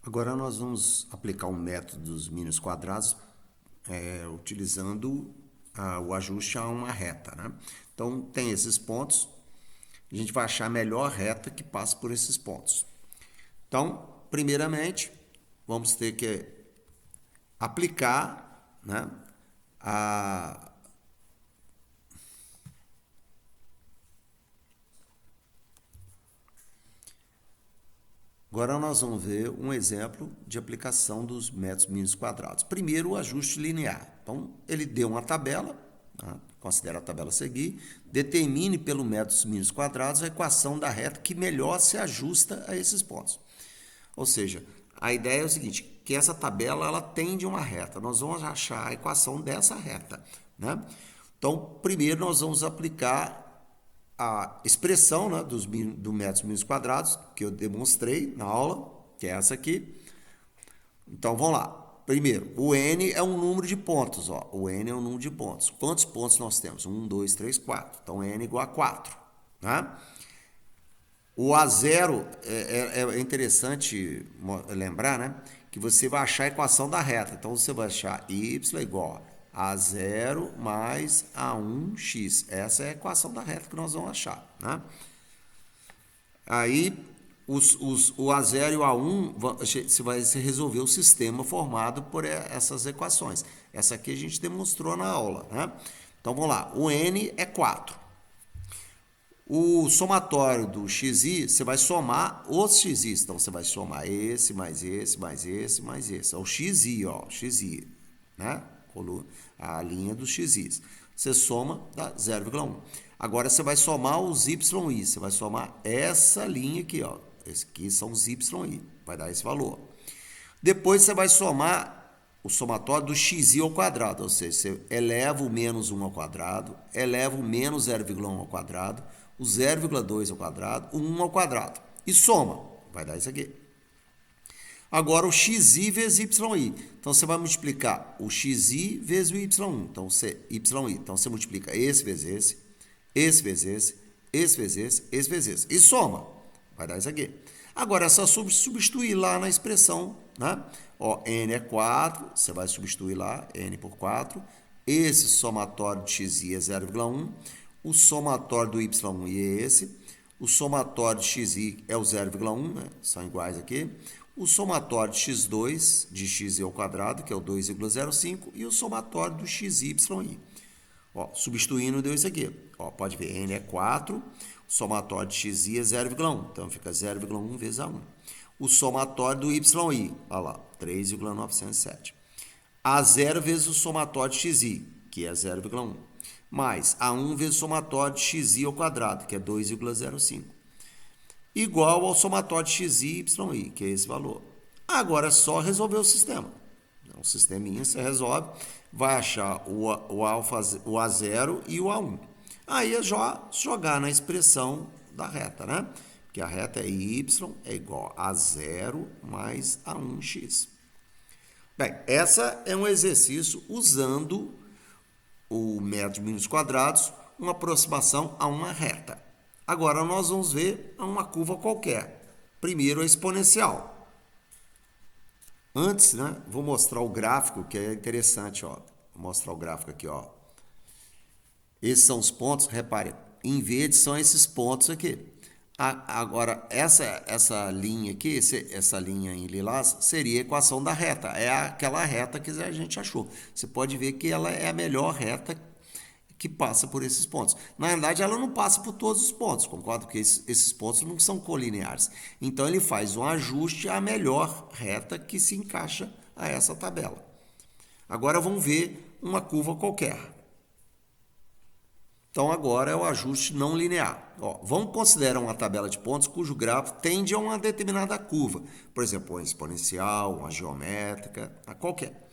Agora nós vamos aplicar o método dos mínimos quadrados utilizando o ajuste a uma reta, né? Então tem esses pontos, a gente vai achar a melhor reta que passa por esses pontos. Então, primeiramente, vamos ter que aplicar, né, Agora nós vamos ver um exemplo de aplicação dos métodos mínimos quadrados. Primeiro, o ajuste linear. Então, ele deu uma tabela, tá? Considera a tabela a seguir, determine pelo método dos mínimos quadrados a equação da reta que melhor se ajusta a esses pontos. Ou seja, a ideia é o seguinte, que essa tabela ela tende a uma reta. Nós vamos achar a equação dessa reta, né? Então, primeiro nós vamos aplicar a expressão, né, do método mínimos quadrados, que eu demonstrei na aula, que é essa aqui. Então, vamos lá. Primeiro, o n é um número de pontos. Ó. O n é um número de pontos. Quantos pontos nós temos? 1, 2, 3, 4. Então, n igual a 4. Né? O A0 é interessante lembrar, né, que você vai achar a equação da reta. Então, você vai achar y igual a A0 mais A1x. Essa é a equação da reta que nós vamos achar. Né? Aí, o A0 e o A1, você vai resolver o sistema formado por essas equações. Essa aqui a gente demonstrou na aula. Né? Então, vamos lá. O n é 4. O somatório do xi, você vai somar os xi. Então, você vai somar esse, mais esse, mais esse, mais esse. É o xi, ó, xi, né? A linha dos xi. Você soma, dá 0,1. Agora, você vai somar os yi. Você vai somar essa linha aqui, ó. Esse aqui são os yi. Vai dar esse valor. Depois, você vai somar o somatório do xi ao quadrado. Ou seja, você eleva o menos 1 ao quadrado, eleva o menos 0,1 ao quadrado, o 0,2 ao quadrado, o 1 ao quadrado. E soma. Vai dar isso aqui. Agora, o xi vezes yi. Então, você vai multiplicar o xi vezes o y1. Então, yi. Então, você multiplica esse vezes esse, esse vezes esse, esse vezes esse, esse vezes esse. E soma. Vai dar isso aqui. Agora, é só substituir lá na expressão, né? Ó, n é 4, você vai substituir lá, n por 4. Esse somatório de xi é 0,1. O somatório do y1 é esse. O somatório de xi é o 0,1, né? São iguais aqui. O somatório de x2 de x ao quadrado, que é o 2,05, e o somatório do xi. Ó, substituindo, deu isso aqui. Ó, pode ver, n é 4, o somatório de xi é 0,1, então fica 0,1 vezes A1. O somatório do yi, olha lá, 3,907. A0 vezes o somatório de xi, que é 0,1, mais A1 vezes o somatório de xi ao quadrado, que é 2,05. Igual ao somatório de xi e yi, que é esse valor. Agora é só resolver o sistema. O sisteminha você resolve, vai achar o A0 e o A1. Aí é só jogar na expressão da reta, né? Porque a reta é y é igual a 0 mais A1x. Bem, essa é um exercício usando o método mínimos quadrados, uma aproximação a uma reta. Agora, nós vamos ver uma curva qualquer. Primeiro, a exponencial. Antes, né, vou mostrar o gráfico, que é interessante. Ó. Vou mostrar o gráfico aqui. Ó. Esses são os pontos, repare, em verde são esses pontos aqui. Agora, essa linha aqui, essa linha em lilás, seria a equação da reta. É aquela reta que a gente achou. Você pode ver que ela é a melhor reta que passa por esses pontos. Na realidade, ela não passa por todos os pontos, concordo? Porque esses pontos não são colineares. Então, ele faz um ajuste à melhor reta que se encaixa a essa tabela. Agora, vamos ver uma curva qualquer. Então, agora é o ajuste não linear. Ó, vamos considerar uma tabela de pontos cujo gráfico tende a uma determinada curva. Por exemplo, uma exponencial, uma geométrica, a qualquer.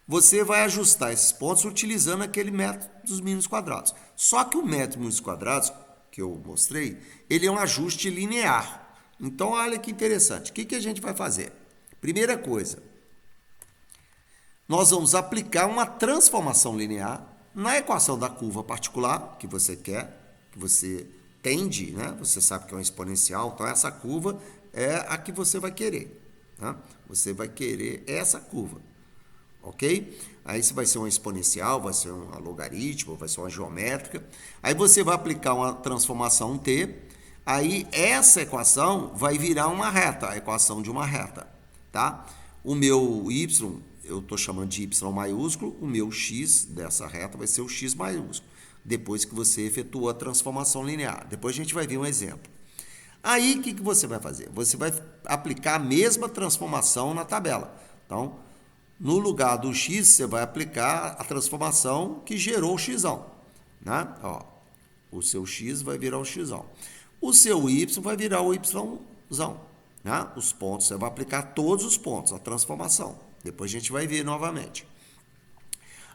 Você vai ajustar esses pontos utilizando aquele método dos mínimos quadrados. Só que o método dos mínimos quadrados, que eu mostrei, ele é um ajuste linear. Então, olha que interessante. O que a gente vai fazer? Primeira coisa, nós vamos aplicar uma transformação linear na equação da curva particular que você quer, que você tende, né? Você sabe que é uma exponencial, então essa curva é a que você vai querer. Tá? Você vai querer essa curva, ok? Aí se vai ser uma exponencial, vai ser uma logaritmo, vai ser uma geométrica. Aí você vai aplicar uma transformação t, aí essa equação vai virar uma reta, a equação de uma reta, tá? O meu y, eu estou chamando de y maiúsculo, o meu x dessa reta vai ser o x maiúsculo, depois que você efetuou a transformação linear. Depois a gente vai ver um exemplo. Aí, o que você vai fazer? Você vai aplicar a mesma transformação na tabela. Então, no lugar do x, você vai aplicar a transformação que gerou o x, né? Ó, o seu x vai virar o x. O seu y vai virar o y, né? Os pontos, você vai aplicar todos os pontos, a transformação. Depois a gente vai ver novamente.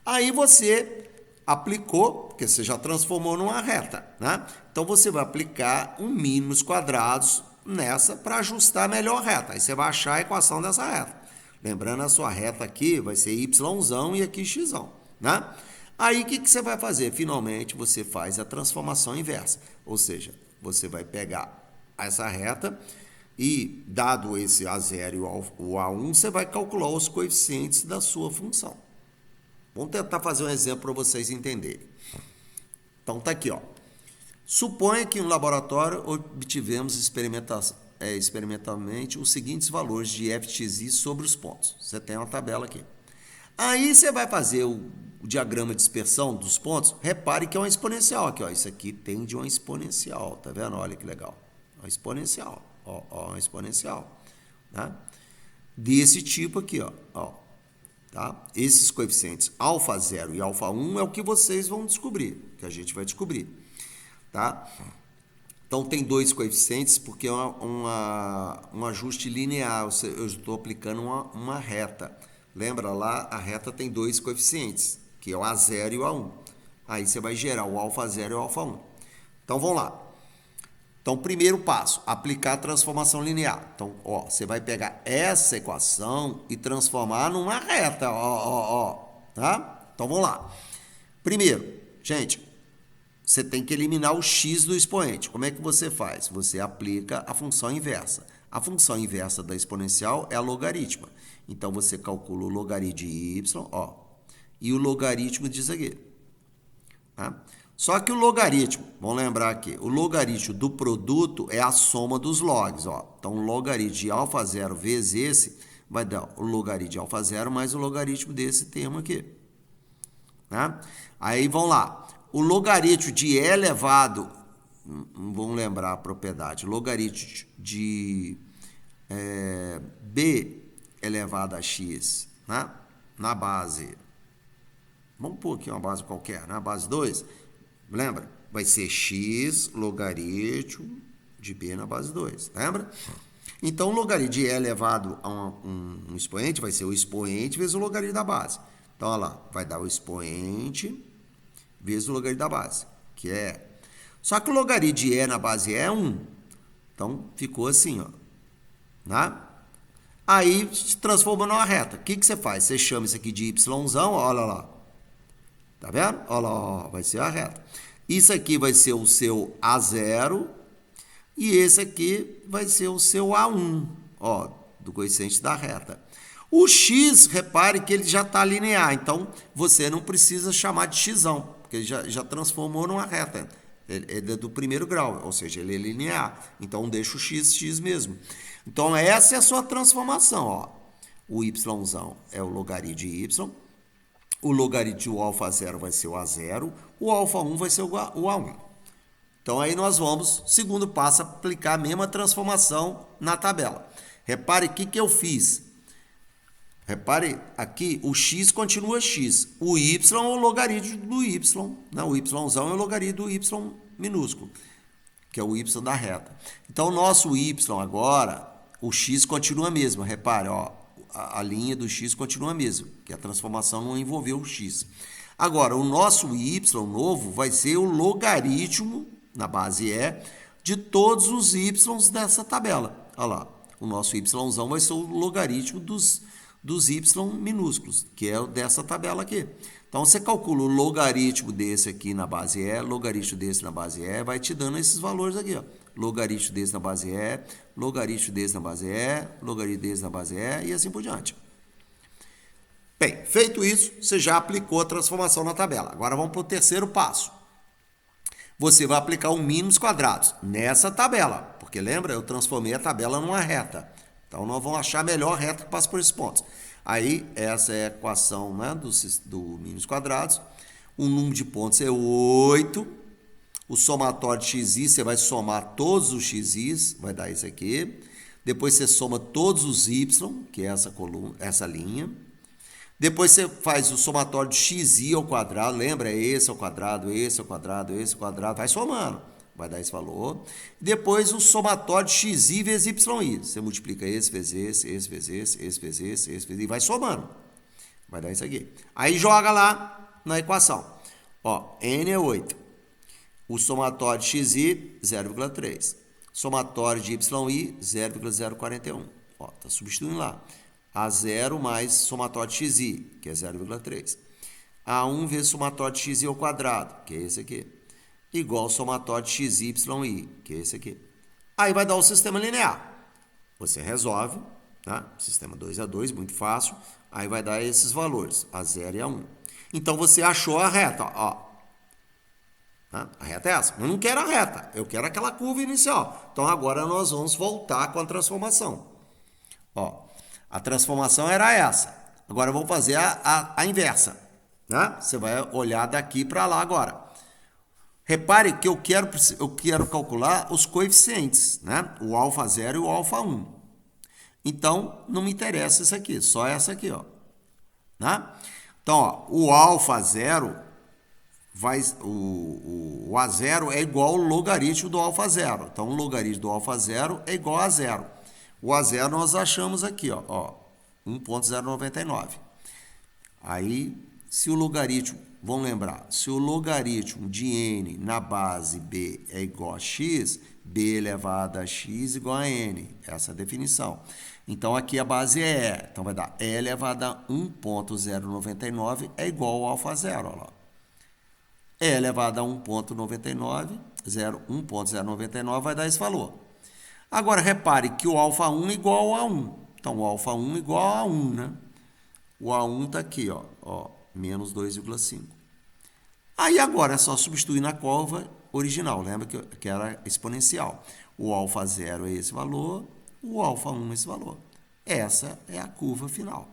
Aí você aplicou, porque você já transformou numa reta, né? Então você vai aplicar um mínimos quadrados nessa para ajustar melhor a reta. Aí você vai achar a equação dessa reta. Lembrando, a sua reta aqui vai ser y e aqui x, né? Aí o que você vai fazer? Finalmente você faz a transformação inversa. Ou seja, você vai pegar essa reta e, dado esse A0 e o A1, você vai calcular os coeficientes da sua função. Vamos tentar fazer um exemplo para vocês entenderem. Então, tá aqui, ó. Suponha que no laboratório obtivemos experimentalmente os seguintes valores de fxi sobre os pontos. Você tem uma tabela aqui. Aí você vai fazer o diagrama de dispersão dos pontos. Repare que é uma exponencial aqui, ó. Isso aqui tem de uma exponencial, tá vendo? Olha que legal. Uma exponencial, ó, uma exponencial, né? Desse tipo aqui, ó. Tá? Esses coeficientes alfa 0 e alfa 1 é o que vocês vão descobrir, que a gente vai descobrir, tá? Então, tem dois coeficientes porque é um ajuste linear, eu estou aplicando uma reta. Lembra lá, a reta tem dois coeficientes, que é o A0 e o A1. Aí você vai gerar o alfa 0 e o alfa 1. Então, vamos lá. Então, primeiro passo, aplicar a transformação linear. Então, ó, você vai pegar essa equação e transformar numa reta, tá? Então, vamos lá. Primeiro, gente, você tem que eliminar o x do expoente. Como é que você faz? Você aplica a função inversa. A função inversa da exponencial é a logaritma. Então, você calcula o logaritmo de y, ó, e o logaritmo disso aqui, tá? Só que o logaritmo, vamos lembrar aqui, o logaritmo do produto é a soma dos logs, ó. Então, o logaritmo de alfa 0 vezes esse vai dar o logaritmo de alfa 0 mais o logaritmo desse termo aqui, né? Aí, vamos lá. O logaritmo de e elevado, vamos lembrar a propriedade, logaritmo de b elevado a x, né? Na base, vamos pôr aqui uma base qualquer, na base 2, lembra? Vai ser x logaritmo de b na base 2, lembra? Então, o logaritmo de e elevado a um expoente vai ser o expoente vezes o logaritmo da base. Então, olha lá, vai dar o expoente vezes o logaritmo da base, que é... Só que o logaritmo de e na base é 1. Então, ficou assim, ó, né? Aí, se transforma numa reta. O que você faz? Você chama isso aqui de y, olha lá. Tá vendo? Olha lá, ó, vai ser a reta. Isso aqui vai ser o seu A0 e esse aqui vai ser o seu A1, ó, do coeficiente da reta. O x, repare que ele já está linear, então você não precisa chamar de x, porque ele já transformou numa reta. Ele é do primeiro grau, ou seja, ele é linear. Então, deixa o x mesmo. Então, essa é a sua transformação, ó. O y é o logaritmo de y. O logaritmo do alfa 0 vai ser o A0, o alfa 1 vai ser o A1. Então, aí nós vamos, segundo passo, aplicar a mesma transformação na tabela. Repare o que eu fiz. Repare aqui, o x continua x. O y é o logaritmo do y. Né? O y é o logaritmo do y minúsculo, que é o y da reta. Então, o nosso y agora, o x continua mesmo. Repare, ó. A linha do x continua a mesma, que a transformação não envolveu o x. Agora, o nosso y novo vai ser o logaritmo, na base E, de todos os y dessa tabela. Olha lá, o nosso y vai ser o logaritmo dos y minúsculos, que é dessa tabela aqui. Então, você calcula o logaritmo desse aqui na base E, logaritmo desse na base E, vai te dando esses valores aqui, ó. logaritmo desse na base E, logaritmo desse na base E, logaritmo desse na base E e assim por diante. Bem, feito isso, você já aplicou a transformação na tabela. Agora vamos para o terceiro passo. Você vai aplicar o mínimos quadrados nessa tabela, porque lembra, eu transformei a tabela numa reta. Então, nós vamos achar a melhor reta que passa por esses pontos. Aí, essa é a equação, né, do mínimos quadrados. O número de pontos é 8. O somatório de xi, você vai somar todos os xi, vai dar isso aqui. Depois você soma todos os y, que é essa coluna, essa linha. Depois você faz o somatório de xi ao quadrado, lembra? Esse ao quadrado, esse ao quadrado, esse ao quadrado, vai somando, vai dar esse valor. Depois o somatório de xi vezes yi, você multiplica esse vezes esse vezes esse vezes esse vezes, e vai somando, vai dar isso aqui. Aí joga lá na equação, ó, n é 8, o somatório de xi, 0,3, somatório de yi, 0,041, ó, tá substituindo lá. A0 mais somatório de xi, que é 0,3. A1 vezes somatório de xi ao quadrado, que é esse aqui. Igual ao somatório de xi, que é esse aqui. Aí vai dar o sistema linear. Você resolve, tá? Sistema 2 a 2, muito fácil. Aí vai dar esses valores, A0 e A1. Então, você achou a reta, ó. Tá? A reta é essa. Eu não quero a reta, eu quero aquela curva inicial. Então, agora nós vamos voltar com a transformação. Ó. A transformação era essa. Agora vamos fazer a inversa. Né? Você vai olhar daqui para lá agora. Repare que eu quero calcular os coeficientes, né? O alfa 0 e o alfa 1. Então, não me interessa isso aqui, só essa aqui, ó. Né? Então, ó, o alfa 0 o A0 é igual ao logaritmo do alfa 0. Então, o logaritmo do alfa 0 é igual a 0. O A0 nós achamos aqui, ó 1,099. Aí, se o logaritmo, vamos lembrar, se o logaritmo de n na base b é igual a x, b elevado a x igual a n. Essa é a definição. Então, aqui a base é E. Então, vai dar E elevado a 1,099 é igual ao alfa 0, ó lá. E elevado a 1,099 vai dar esse valor. Agora, repare que o alfa 1 é igual a 1. Então, o alfa 1 é igual a 1, né? O A1 está aqui, ó, menos 2,5. Aí, agora, é só substituir na curva original. Lembra que era exponencial. O alfa 0 é esse valor, o alfa 1 é esse valor. Essa é a curva final.